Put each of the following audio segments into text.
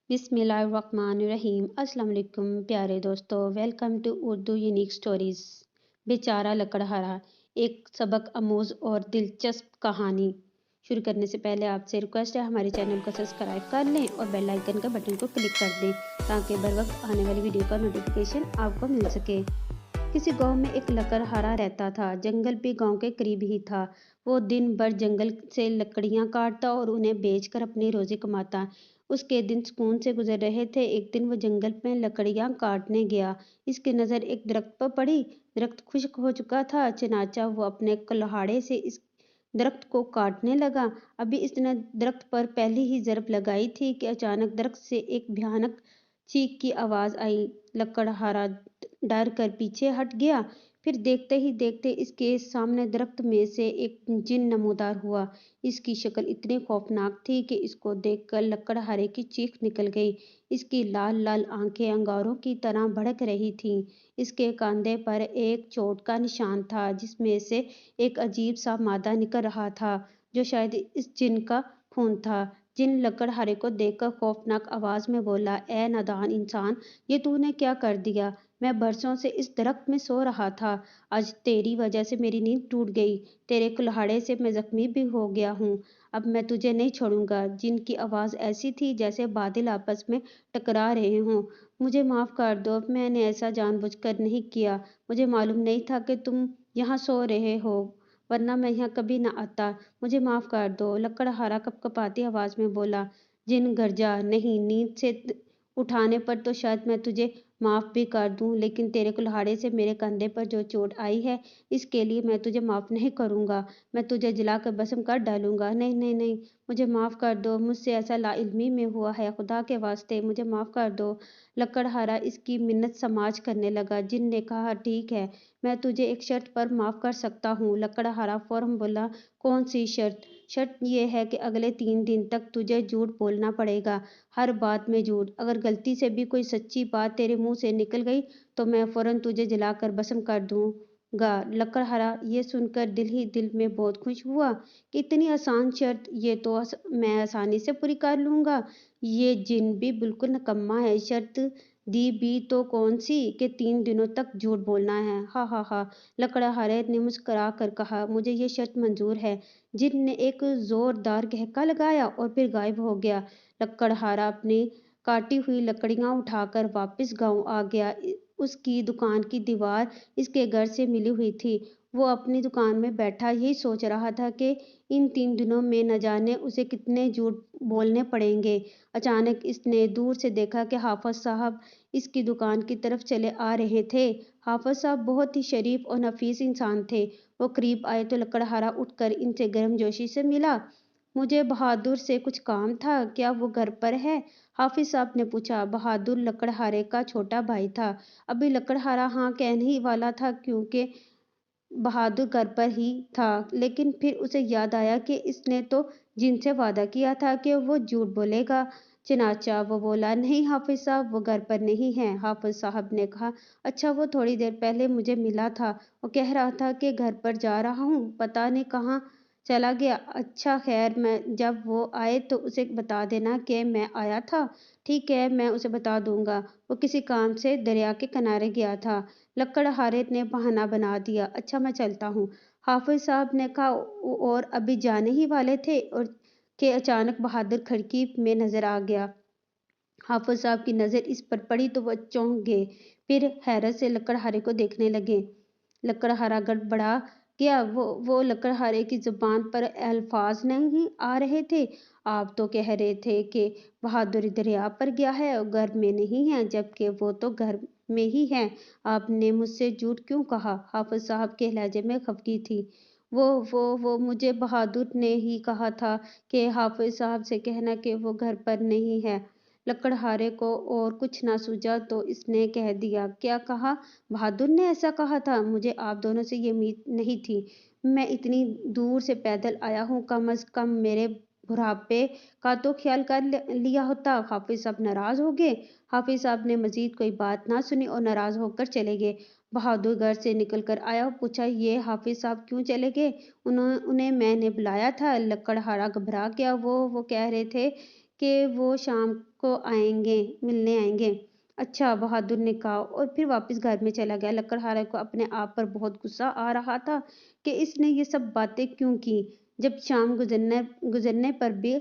बिस्मिल्लाहिर्रहमानिर्रहीम। अस्सलाम वालेकुम प्यारे दोस्तों, welcome to Urdu unique stories. बेचारा लकड़हारा, एक सबक आमूज और दिलचस्प कहानी शुरू करने से पहले आपसे रिक्वेस्ट है हमारे चैनल को सब्सक्राइब कर लें और बेल आइकन का बटन को क्लिक कर दें ताकि बर वक्त आने वाली वीडियो का नोटिफिकेशन आपको मिल सके। किसी गांव में एक लकड़हारा रहता था। जंगल भी गांव के करीब ही था। वो दिन भर जंगल से लकड़ियां काटता और उन्हें बेचकर अपनी रोजी कमाता। उसके दिन सुकून से गुजर रहे थे। एक दिन वो जंगल में लकड़ियां काटने गया। इसकी नज़र एक दरख्त पर पड़ी। दरख्त खुश्क हो चुका था। चनाचा वो अपने कुल्हाड़े से इस दरख्त को काटने लगा। अभी इसने दरख्त पर पहली ही जरब लगाई थी कि अचानक दरख्त से एक भयानक चीख की आवाज आई। लकड़हारा डर कर पीछे हट गया। फिर देखते ही देखते इसके सामने दरख्त में से एक जिन नमूदार हुआ। इसकी शक्ल इतनी खौफनाक थी कि इसको देखकर लकड़हारे की चीख निकल गई। इसकी लाल लाल आंखें अंगारों की तरह भड़क रही थीं। इसके कंधे पर एक चोट का निशान था जिसमें से एक अजीब सा मादा निकल रहा था जो शायद इस जिन का खून था। जिन लकड़हारे को देखकर खौफनाक आवाज में बोला, ए नादान इंसान, ये तूने क्या कर दिया? मैं बरसों से इस दरख्त में सो रहा था। आज तेरी वजह से मेरी नींद टूट गई। तेरे कुल्हाड़े से मैं जख्मी भी हो गया हूँ। अब मैं तुझे नहीं छोड़ूंगा। जिनकी आवाज़ ऐसी थी जैसे बादल आपस में टकरा रहे हों। मुझे माफ़ कर दो, मैंने ऐसा जानबूझकर नहीं किया। मुझे मालूम नहीं था कि तुम यहाँ सो रहे हो, वरना मैं यहाँ कभी ना आता। मुझे माफ़ कर दो, लकड़हारा कपकपाती आवाज़ में बोला। जिन गरजा, नहीं, नींद से उठाने पर तो शायद मैं तुझे माफ़ भी कर दूं, लेकिन तेरे कुल्हाड़े से मेरे कंधे पर जो चोट आई है, इसके लिए मैं तुझे माफ़ नहीं करूंगा। मैं तुझे जलाकर भस्म कर डालूंगा। नहीं नहीं नहीं, मुझे माफ़ कर दो। मुझसे ऐसा लाइल्मी में हुआ है। खुदा के वास्ते मुझे माफ़ कर दो। लकड़हारा इसकी मिन्नत समाज करने लगा। जिन ने कहा, ठीक है, मैं तुझे एक शर्त पर माफ़ कर सकता हूँ। लकड़हारा फौरन बोला, कौन सी शर्त? शर्त यह है कि अगले 3 दिन तक तुझे झूठ बोलना पड़ेगा। हर बात में झूठ। अगर गलती से भी कोई सच्ची बात तेरे मुंह से निकल गई तो मैं फौरन तुझे जलाकर भस्म कर दूंगा। लकड़हारा ये सुनकर दिल ही दिल में बहुत खुश हुआ कि इतनी आसान शर्त, ये तो मैं आसानी से पूरी कर लूंगा। ये जिन भी बिल्कुल निकम्मा है। शर्त दी भी तो कौन सी कि 3 दिनों तक झूठ बोलना है। हा हा हा। लकड़हारे ने मुस्कुरा कर कहा, मुझे ये शर्त मंजूर है। जिन ने एक जोरदार कहका लगाया और फिर गायब हो गया। लकड़हारा अपनी काटी हुई लकड़ियां उठाकर वापस गांव आ गया। उसकी दुकान की दीवार इसके घर से मिली हुई थी। वो अपनी दुकान में बैठा यही सोच रहा था कि इन 3 दिनों में न जाने उसे कितने झूठ बोलने पड़ेंगे। अचानक इसने दूर से देखा कि हाफिज साहब इसकी दुकान की तरफ चले आ रहे थे। हाफिज साहब बहुत ही शरीफ और नफीस इंसान थे। वो करीब आए तो लकड़हारा उठकर इनसे गर्मजोशी से मिला। मुझे बहादुर से कुछ काम था, क्या वो घर पर है? हाफिज साहब ने पूछा। बहादुर लकड़हारे का छोटा भाई था। अभी लकड़हारा हाँ कहने ही वाला था क्योंकि बहादुर घर पर ही था, लेकिन फिर उसे याद आया कि इसने तो जिनसे वादा किया था कि वो झूठ बोलेगा। चनाचा वो बोला, नहीं हाफिज साहब, वो घर पर नहीं है। हाफिज साहब ने कहा, अच्छा, वो थोड़ी देर पहले मुझे मिला था। वो कह रहा था कि घर पर जा रहा हूँ, पता नहीं कहाँ चला गया। अच्छा खैर, मैं जब वो आए तो उसे बता देना कि मैं आया था। ठीक है, मैं उसे बता दूंगा। वो किसी काम से दरिया के किनारे गया था। लकड़हारे ने बहाना बना दिया। अच्छा, मैं चलता हूँ, हाफिज साहब ने कहा। और अभी जाने ही वाले थे और कि अचानक बहादुर खिड़की में नजर आ गया। हाफिज साहब की नज़र इस पर पड़ी तो वह चौंक गए। फिर हैरत से लकड़हारे को देखने लगे। लकड़हारा गड़बड़ा गया। वो लकड़हारे की जुबान पर अल्फाज नहीं आ रहे थे। आप तो कह रहे थे कि बहादुर दरिया पर गया है और घर में नहीं है, जबकि वो तो घर में ही है। आपने मुझसे झूठ क्यों कहा? हाफिज साहब के लहजे में खफगी थी। वो मुझे बहादुर ने ही कहा था कि हाफिज साहब से कहना कि वो घर पर नहीं है। लकड़हारे को और कुछ ना सूझा तो इसने कह दिया, क्या कहा? बहादुर ने ऐसा कहा था? मुझे आप दोनों से ये उम्मीद नहीं थी। मैं इतनी दूर से पैदल आया हूँ, कम अज कम मेरे बुढ़ापे का तो ख्याल कर लिया होता। हाफिज साहब नाराज हो गए। हाफिज साहब ने मजीद कोई बात ना सुनी और नाराज होकर चले गए। बहादुर घर से निकल कर आया और पूछा, ये हाफिज साहब क्यों चले गए? उन्हें मैंने बुलाया था। लकड़हारा घबरा गया। वो कह रहे थे کہ وہ شام کو ملنے آئیں گے۔ اچھا، بہادر نے کہا اور پھر واپس گھر میں چلا گیا۔ لکڑہارے کو اپنے آپ پر بہت غصہ آ رہا تھا کہ اس نے یہ سب باتیں کیوں کی۔ جب شام گزرنے پر بھی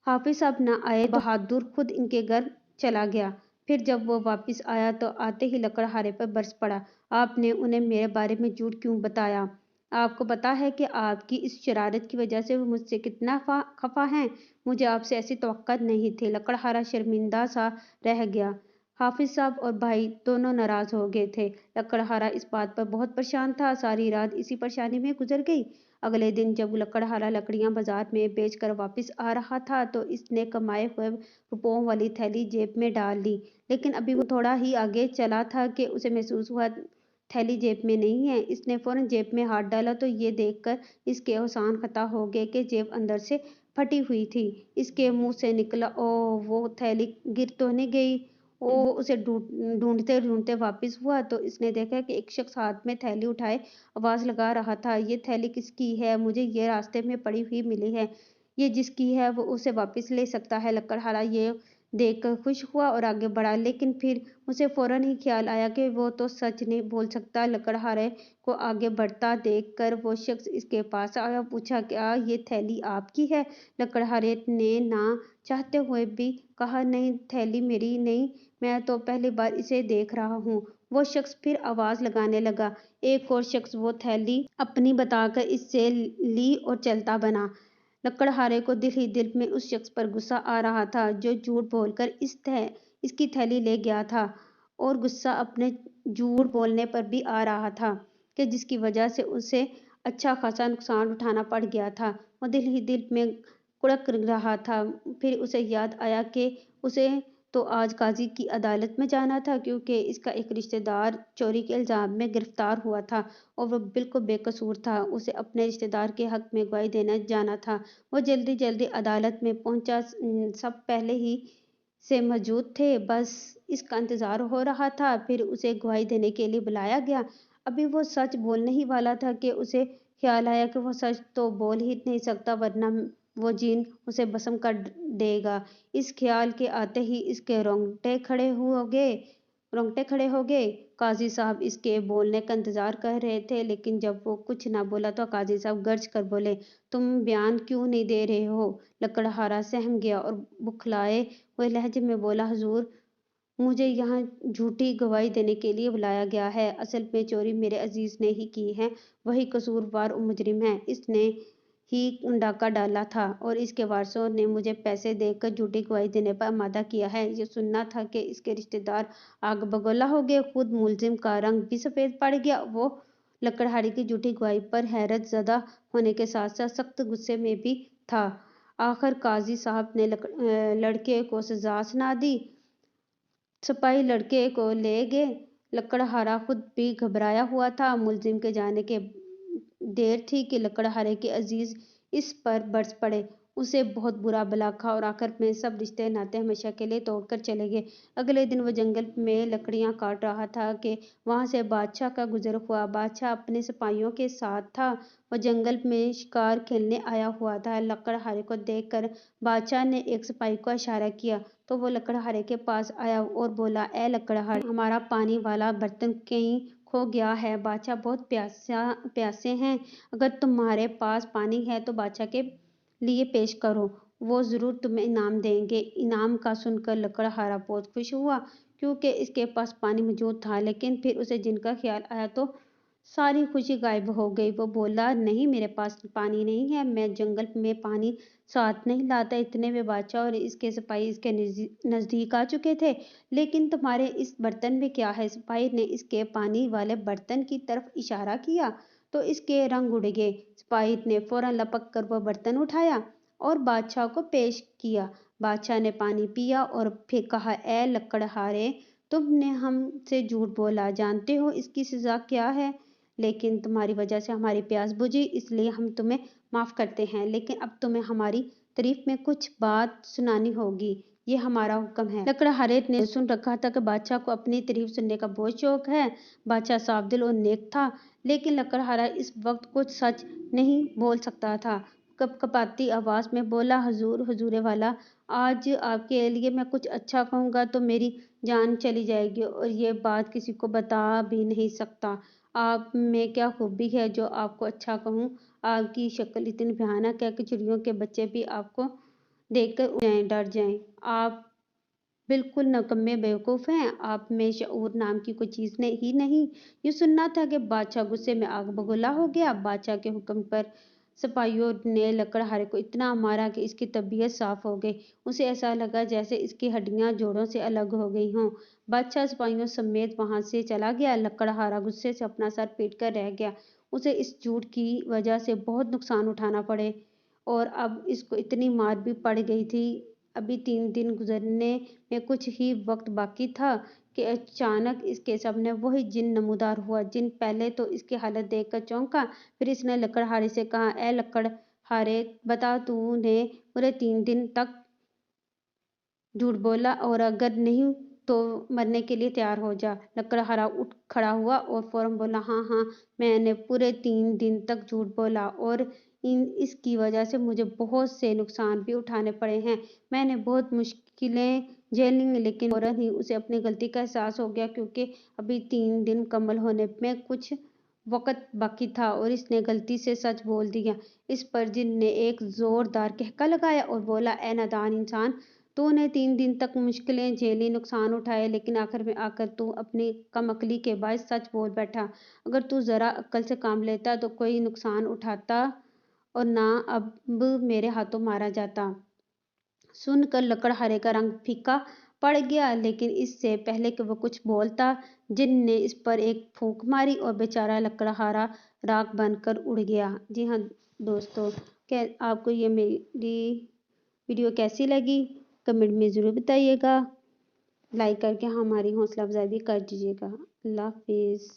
حافظ صاحب نہ آئے تو بہادر خود ان کے گھر چلا گیا۔ پھر جب وہ واپس آیا تو آتے ہی لکڑہارے پر برس پڑا۔ آپ نے انہیں میرے بارے میں جھوٹ کیوں بتایا؟ آپ کو پتا ہے کہ آپ کی اس شرارت کی وجہ سے وہ مجھ سے کتنا خفا ہیں؟ مجھے آپ سے ایسی توقع نہیں تھی۔ لکڑہارا شرمندہ سا رہ گیا۔ حافظ صاحب اور بھائی دونوں ناراض ہو گئے تھے۔ لکڑہارا اس بات پر بہت پریشان تھا۔ ساری رات اسی پریشانی میں گزر گئی۔ اگلے دن جب لکڑہارا لکڑیاں بازار میں بیچ کر واپس آ رہا تھا تو اس نے کمائے ہوئے روپوں والی تھیلی جیب میں ڈال لی، لیکن ابھی وہ تھوڑا ہی آگے چلا تھا کہ اسے محسوس ہوا تھیلی جیب میں نہیں ہے۔ اس نے فوراً جیب میں ہاتھ ڈالا تو یہ دیکھ کر اس کے ہوشان خطا ہو گئے کہ جیب اندر سے پھٹی ہوئی تھی۔ اس کے منہ سے نکلا، اوہ، وہ تھیلی گر تو نہیں گئی؟ وہ اسے ڈھونڈتے ڈھونڈتے واپس ہوا تو اس نے دیکھا کہ ایک شخص ہاتھ میں تھیلی اٹھائے آواز لگا رہا تھا، یہ تھیلی کس کی ہے؟ مجھے یہ راستے میں پڑی ہوئی ملی ہے۔ یہ جس کی ہے وہ اسے واپس لے سکتا ہے۔ لکڑہارا یہ دیکھ کر خوش ہوا اور آگے بڑھا، لیکن پھر اسے فوراً ہی خیال آیا کہ وہ تو سچ نہیں بول سکتا۔ لکڑہارے کو آگے بڑھتا دیکھ کر وہ شخص اس کے پاس آیا اور پوچھا، کیا یہ تھیلی آپ کی ہے؟ لکڑہارے نے نہ چاہتے ہوئے بھی کہا، نہیں، تھیلی میری نہیں، میں تو پہلی بار اسے دیکھ رہا ہوں۔ وہ شخص پھر آواز لگانے لگا۔ ایک اور شخص وہ تھیلی اپنی بتا کر اس سے لی اور چلتا بنا۔ لکڑہارے کو دل ہی دل میں اس شخص پر غصہ آ رہا تھا جو جھوٹ بول کر اس کی تھیلی لے گیا تھا، اور غصہ اپنے جھوٹ بولنے پر بھی آ رہا تھا کہ جس کی وجہ سے اسے اچھا خاصا نقصان اٹھانا پڑ گیا تھا۔ وہ دل ہی دل میں کڑک رہا تھا۔ پھر اسے یاد آیا کہ اسے تو آج قاضی کی عدالت میں جانا تھا، کیونکہ اس کا ایک رشتہ دار چوری کے الزام میں گرفتار ہوا تھا اور وہ بالکل بے قصور تھا۔ اسے اپنے رشتہ دار کے حق میں گواہی دینے جانا تھا۔ وہ جلدی عدالت میں پہنچا۔ سب پہلے ہی سے موجود تھے، بس اس کا انتظار ہو رہا تھا۔ پھر اسے گواہی دینے کے لیے بلایا گیا۔ ابھی وہ سچ بولنے ہی والا تھا کہ اسے خیال آیا کہ وہ سچ تو بول ہی نہیں سکتا ورنہ وہ جن اسے بھسم کر دے گا۔ اس خیال کے آتے ہی اس کے رونگٹے کھڑے ہو گئے۔ قاضی صاحب اس کے بولنے کا انتظار کر رہے تھے، لیکن جب وہ کچھ نہ بولا تو قاضی صاحب گرج کر بولے، تم بیان کیوں نہیں دے رہے ہو؟ لکڑہارا سہم گیا اور بکھلائے ہوئے لہجے میں بولا، حضور، مجھے یہاں جھوٹی گواہی دینے کے لیے بلایا گیا ہے۔ اصل میں چوری میرے عزیز نے ہی کی ہے، وہی قصوروار اور مجرم ہے۔ اس نے ہی ڈاکہ ڈالا تھا اور اس کے وارثوں نے مجھے پیسے دے کر جھوٹی گواہی دینے پر آمادہ کیا ہے۔ یہ سننا تھا کہ اس کے رشتہ دار آگ بگولا ہو گئے۔ خود ملزم کا رنگ بھی سفید پڑ گیا۔ وہ لکڑہارے کی جھوٹی گواہی پر حیرت زدہ ہونے کے ساتھ ساتھ سخت غصے میں بھی تھا۔ آخر قاضی صاحب نے لڑکے کو سزا سنا دی۔ سپاہی لڑکے کو لے گئے۔ لکڑہارا خود بھی گھبرایا ہوا تھا۔ ملزم کے جانے کے دیر تھی کہ لکڑہارے کے عزیز اس پر برس پڑے۔ اسے بہت برا بلا کھا اور آخر میں سب رشتے ناطے ہمیشہ کے لیے توڑ کر چلے گئے۔ اگلے دن وہ جنگل میں لکڑیاں کاٹ رہا تھا کہ وہاں سے بادشاہ کا گزر ہوا۔ بادشاہ اپنے سپاہیوں کے ساتھ تھا۔ وہ جنگل میں شکار کھیلنے آیا ہوا تھا۔ لکڑہارے کو دیکھ کر بادشاہ نے ایک سپاہی کو اشارہ کیا تو وہ لکڑہارے کے پاس آیا اور بولا، اے لکڑہارے، ہمارا پانی والا برتن کہیں کھو گیا ہے۔ بادشاہ بہت پیاسے ہیں۔ اگر تمہارے پاس پانی ہے تو بادشاہ کے لیے پیش کرو، وہ ضرور تمہیں انعام دیں گے۔ انعام کا سن کر لکڑہارا بہت خوش ہوا، کیونکہ اس کے پاس پانی موجود تھا، لیکن پھر اسے جن کا خیال آیا تو ساری خوشی غائب ہو گئی۔ وہ بولا، نہیں، میرے پاس پانی نہیں ہے، میں جنگل میں پانی ساتھ نہیں لاتا۔ اتنے میں بادشاہ اور اس کے سپاہی اس کے نزدیک آ چکے تھے۔ لیکن تمہارے اس برتن میں کیا ہے؟ سپاہی نے اس کے پانی والے برتن کی طرف اشارہ کیا تو اس کے رنگ اڑ گئے۔ سپاہی نے فوراً لپک کر وہ برتن اٹھایا اور بادشاہ کو پیش کیا۔ بادشاہ نے پانی پیا اور پھر کہا، اے لکڑہارے، تم نے ہم سے جھوٹ بولا، جانتے ہو اس کی سزا کیا ہے؟ لیکن تمہاری وجہ سے ہماری پیاس بجھی، اس لیے ہم تمہیں معاف کرتے ہیں، لیکن اب تمہیں ہماری تعریف میں کچھ بات سنانی ہوگی، یہ ہمارا حکم ہے۔ لکڑہارے نے سن رکھا تھا کہ بادشاہ کو اپنی تعریف سننے کا بہت شوق ہے۔ بادشاہ صاف دل اور نیک تھا، لیکن لکڑہارا اس وقت کچھ سچ نہیں بول سکتا تھا۔ کپکپاتی آواز میں بولا، حضور والا، आज आपके लिए मैं कुछ अच्छा कहूँगा तो मेरी जान चली जाएगी और ये बात किसी को बता भी नहीं सकता। आप में क्या खूबी है जो आपको अच्छा कहूँ? आपकी शक्ल इतनी भयानक है कि चिड़ियों के बच्चे भी आपको देखकर उड़ जाएँ, डर जाएँ। आप बिल्कुल नकम्मे बेवकूफ़ हैं, आप में शऊर नाम की कोई चीज़ ही नहीं। ये सुनना था कि बादशाह गुस्से में आग बगोला हो गया। बादशाह के हुक्म पर सिपाहियों ने लकड़हारे को इतना मारा कि इसकी तबीयत साफ़ हो गई। उसे ऐसा लगा जैसे इसकी हड्डियाँ जोड़ों से अलग हो गई हों। बादशाह सिपाहियों समेत वहाँ से चला गया। लकड़हारा गुस्से से अपना सर पीट कर रह गया। उसे इस झूठ की वजह से बहुत नुकसान उठाना पड़े और अब इसको इतनी मार भी पड़ गई थी। अभी 3 दिन गुज़रने में कुछ ही वक्त बाकी था कि अचानक इसके सामने वही जिन नमूदार हुआ। जिन पहले तो इसकी हालत देखकर चौंका, फिर इसने लकड़हारे से कहा, "ए लकड़हारे, बता तूने पूरे 3 दिन तक झूठ बोला और अगर नहीं तो मरने के लिए तैयार हो जा।" लकड़हारा उठ खड़ा हुआ और फौरन बोला, "हाँ हाँ, मैंने पूरे 3 दिन तक झूठ बोला और इसकी वजह से मुझे बहुत से नुकसान भी उठाने पड़े हैं। मैंने बहुत मुश्किलें झेली लेकिन फौरन ही उसे अपनी गलती का एहसास हो गया क्योंकि अभी 3 दिन मुकम्मल होने में कुछ वक़्त बाकी था और इसने गलती से सच बोल दिया।" इस पर जिन ने एक ज़ोरदार कहका लगाया और बोला, "ए नादान इंसान! तूने 3 दिन तक मुश्किलें झेली, नुकसान उठाए, लेकिन आखिर में आकर तू अपनी कमअक्ली के बायस सच बोल बैठा। अगर तू ज़रा अक्ल से काम लेता तो कोई नुकसान उठाता और ना अब मेरे हाथों मारा जाता।" सुनकर लकड़हारे का रंग फीका पड़ गया, लेकिन इससे पहले कि वो कुछ बोलता, जिन ने इस पर एक फूंक मारी और बेचारा लकड़हारा राख बनकर उड़ गया। जी हाँ दोस्तों, क्या आपको ये मेरी वीडियो कैसी लगी? कमेंट में ज़रूर बताइएगा। लाइक करके हमारी हौसला अफजाई भी कर दीजिएगा। अल्लाह हाफिज़।